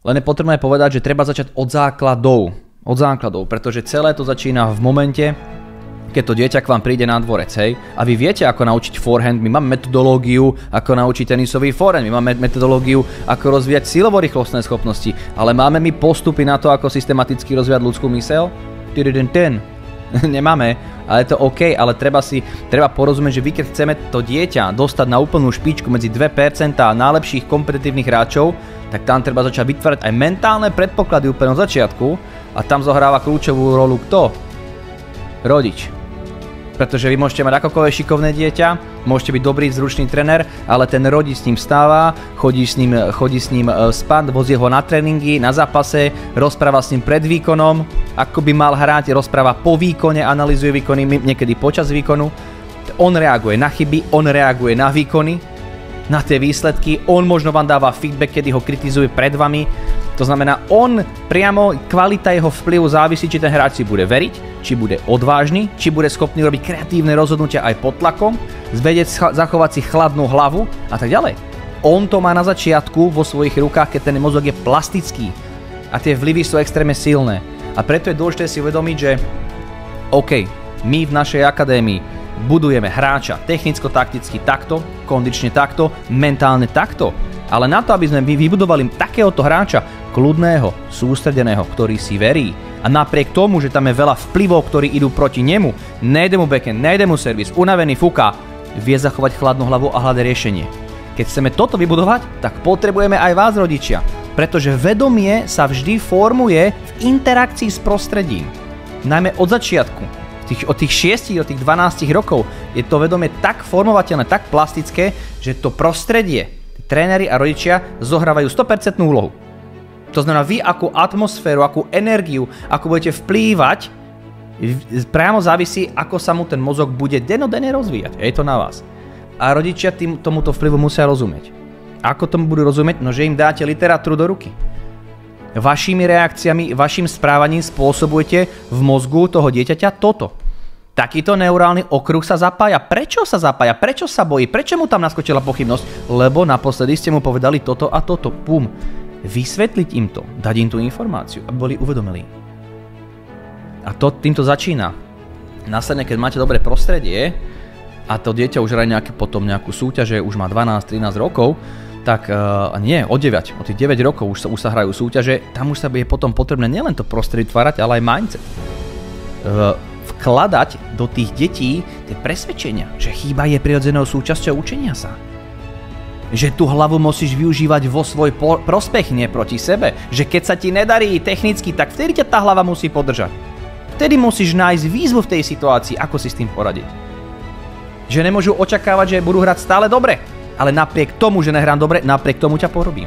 Len je potrebné povedať, že treba začať od základov, pretože celé to začína v momente, keď to dieťa k vám príde na dvorec, hej, a vy viete, ako naučiť forehand, my máme metodológiu, ako naučiť tenisový forehand, my máme metodológiu, ako rozvíjať silovo-rýchlostné schopnosti, ale máme my postupy na to, ako systematicky rozvíjať ľudskú myseľ? Nemáme, ale je to OK, ale treba porozumieť, že vy keď chceme to dieťa dostať na úplnú špičku medzi 2% najlepších kompetitívnych hráčov, tak tam treba začať vytvárať aj mentálne predpoklady úplne od začiatku a tam zohráva kľúčovú rolu kto? Rodič. Pretože vy môžete mať akokoľvek šikovné dieťa, môžete byť dobrý, zručný tréner, ale ten rodič s ním stáva, chodí s ním spať, vozí ho na tréningy, na zápase, rozpráva s ním pred výkonom, ako by mal hrať, rozpráva po výkone, analyzuje výkony, niekedy počas výkonu. On reaguje na chyby, on reaguje na výkony, na tie výsledky, on možno vám dáva feedback, kedy ho kritizuje pred vami. To znamená, on priamo, kvalita jeho vplyvu závisí, či ten hráč si bude veriť, či bude odvážny, či bude schopný robiť kreatívne rozhodnutia aj pod tlakom, vedieť zachovať si chladnú hlavu a tak ďalej. On to má na začiatku vo svojich rukách, keď ten mozog je plastický a tie vplyvy sú extrémne silné. A preto je dôležité si uvedomiť, že OK, my v našej akadémii budujeme hráča technicko-takticky takto, kondične takto, mentálne takto. Ale na to, aby sme vybudovali takéhoto hráča, kľudného, sústredeného, ktorý si verí a napriek tomu, že tam je veľa vplyvov, ktorí idú proti nemu, nejde mu backhand, nejde mu servis, unavený, fúka, vie zachovať chladnú hlavu a hľadať riešenie. Keď chceme toto vybudovať, tak potrebujeme aj vás, rodičia, pretože vedomie sa vždy formuje v interakcii s prostredím. Najmä od začiatku. Od tých 6, od tých 12 rokov je to vedomie tak formovateľné, tak plastické, že to prostredie, tréneri a rodičia zohrávajú 100% úlohu. To znamená, vy akú atmosféru, akú energiu, ako budete vplývať, priamo závisí, ako sa mu ten mozog bude denodenne rozvíjať. Je to na vás. A rodičia tomuto vplyvu musia rozumieť. Ako tomu budú rozumieť? No, že im dáte literatúru do ruky. Vašimi reakciami, vašim správaním spôsobujete v mozgu toho dieťaťa toto. Takýto neurálny okruh sa zapája. Prečo sa zapája? Prečo sa bojí? Prečo mu tam naskočila pochybnosť? Lebo naposledy ste mu povedali toto a toto. Pum. Vysvetliť im to. Dať im tú informáciu, aby boli uvedomili. A to týmto začína. Následne, keď máte dobré prostredie a to dieťa už hraje potom nejakú súťaže, už má 12-13 rokov, tak nie, od 9. Od tých 9 rokov už sa hrajú súťaže, tam už sa je potom potrebné nielen to prostredie tvárať, ale aj mindset. Vkladať do tých detí tie presvedčenia, že chyba je prirodzenou súčasťou učenia sa. Že tú hlavu musíš využívať vo svoj prospech, nie proti sebe. Že keď sa ti nedarí technicky, tak vtedy ťa tá hlava musí podržať. Vtedy musíš nájsť výzvu v tej situácii, ako si s tým poradiť. Že nemôžu očakávať, že budú hrať stále dobre, ale napriek tomu, že nehrám dobre, napriek tomu ťa porobím.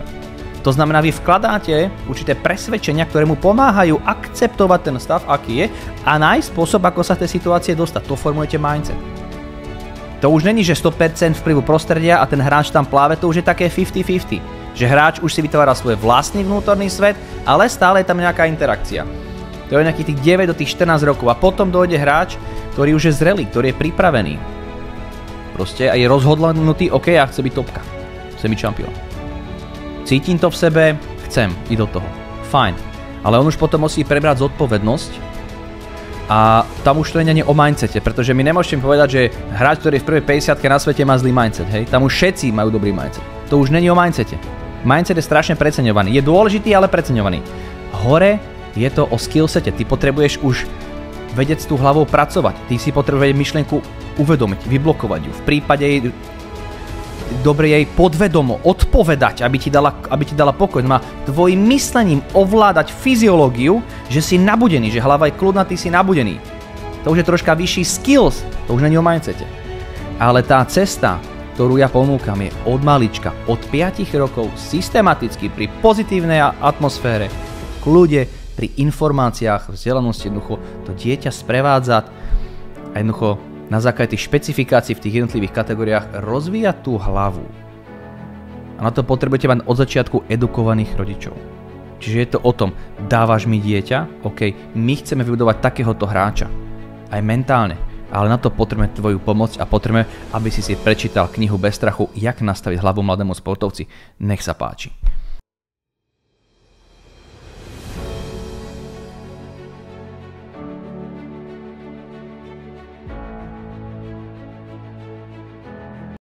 To znamená, vy vkladáte určité presvedčenia, ktoré mu pomáhajú akceptovať ten stav, aký je a nájsť spôsob, ako sa z tej situácie dostať. To formujete mindset. To už není, že 100% vplyvu prostredia a ten hráč tam pláve, to už je také 50-50. Že hráč už si vytvára svoj vlastný vnútorný svet, ale stále je tam nejaká interakcia. To je nejakých tých 9 do tých 14 rokov a potom dojde hráč, ktorý už je zrelý, ktorý je pripravený. Proste a je rozhodnutý, OK, ja chcem byť topka. Chcem byť šampión. Cítim to v sebe, chcem ísť do toho. Fajn. Ale on už potom musí prebrať zodpovednosť a tam už to nie je o mindsete, pretože my nemôžeme povedať, že hráč, ktorý je v prvej 50-ke na svete má zlý mindset, hej? Tam už všetci majú dobrý mindset. To už nie je o mindsete. Mindset je strašne preceňovaný. Je dôležitý, ale preceňovaný. Hore je to o skillsete. Ty potrebuješ už vedieť s tú hlavou pracovať. Ty si potrebuješ myšlienku uvedomiť, vyblokovať ju. V prípade dobre jej podvedomo odpovedať, aby ti dala pokoj. Má tvojim myslením ovládať fyziológiu, že si nabudený, že hlava je kľudná, ty si nabudený. To už je troška vyšší skills, to už nie je o mindsete. Ale tá cesta, ktorú ja ponúkam, je od malička, od 5 rokov, systematicky pri pozitívnej atmosfére, kľude, pri informáciách, vzdelanosti jednoducho to dieťa sprevádzať a jednoducho na základe tých špecifikácií v tých jednotlivých kategóriách rozvíjať tú hlavu. A na to potrebujete mať od začiatku edukovaných rodičov. Čiže je to o tom, dávaš mi dieťa, OK, my chceme vybudovať takéhoto hráča. Aj mentálne. Ale na to potrebujeme tvoju pomoc a potrebujeme, aby si prečítal knihu Bez strachu, jak nastaviť hlavu mladému sportovci. Nech sa páči.